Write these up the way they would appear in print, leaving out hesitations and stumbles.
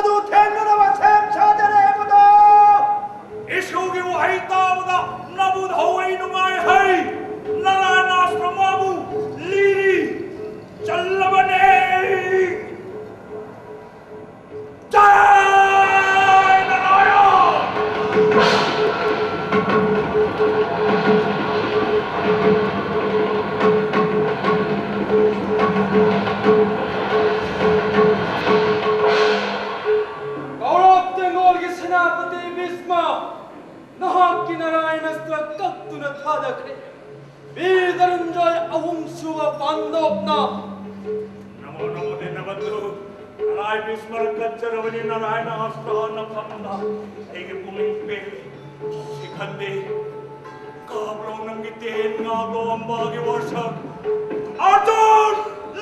du tänderna var temsadare boda. Ishugi wa haita boda nabud hawai numai hai. Narana asramabu liri challabane. Jai Narayan! गौरव तेंगोल के सेनापति भीष्मा नहाक की नारायणास्त्र कत्तुन थादखरे वीर धनंजय अहुमसुव बांधवना नमो नमो दिनबंधु नारायण भीष्मर कच्चरवनी नारायण अस्त्र नफंदा एक पुमिंग शिखंदे काबलो नंगिते नागो अंबागे वर्षक अर्जुन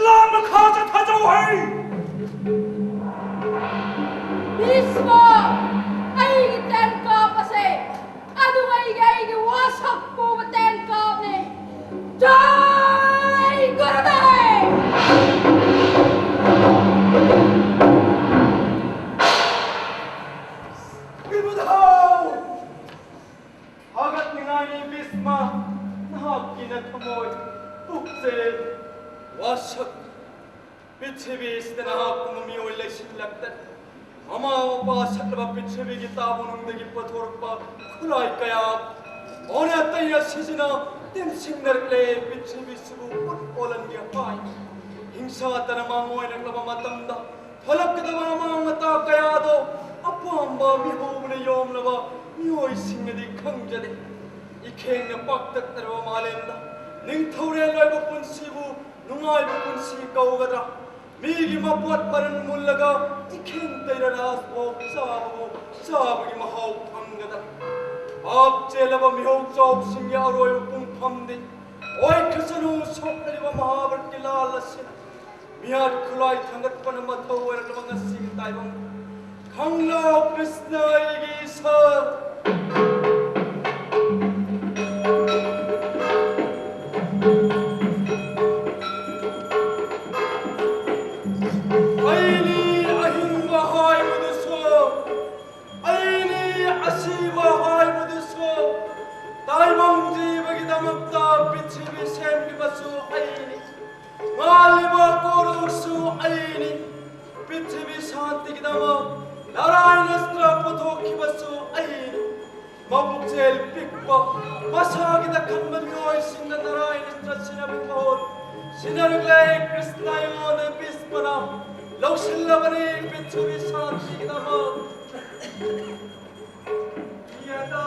लाम खाजा थाजो है भीष्मा आई तेन कापसे अदुगई गई के वासक पूव तेन कापने जय गुरुदेव विबुधाओ भगत निगानी भीष्मा नहाक की न थमोय तुक्से वासक पृथ्वी नहाक कुममी ओले शिलक्तन अमा पासकब पृथ्वी की ताबुनुंदगी पथोरपा खुलाई कया ओने तैया सिजना तिन सिंगरले पृथ्वी सुबु पुटपोलन की हाय हिंसा तनमा मोय नकलबा मतंदा फलक दमा मता कया दो अपांबा मिहोमने योमनबा मियोय सिंगदी खंगजदे इखेंग पक्तक तरवा मालेंदा निंथौरे लोयबा पुंसिबु नुंगायबा पुंसि कौगदरा मीगी मपवत परन मुल्लगा इखें तेरा रास भोग साबगी महाव फंगदा आप चेलबा मिहोग चौब सिंह अरोय पुंग फमदे ओय खसनु सोकरिबा महावत की लालसिन मियाद खुलाई थंगत पन मथो वरलबंग सिंह ताइबं खंगलो कृष्ण इगी स पृथ्वी सेम की बसु आईनी मालिबा कोरुसु आईनी पृथ्वी शांति की दम नारायण अस्त्र पथो की बसु आईनी मबुक जेल पिक्पा बसा की दखन मन्योय सिंह नारायण अस्त्र सिनबिपोर सिनरगले कृष्ण योन पिस्पना लौशिल्लबने पृथ्वी शांति की दम यदा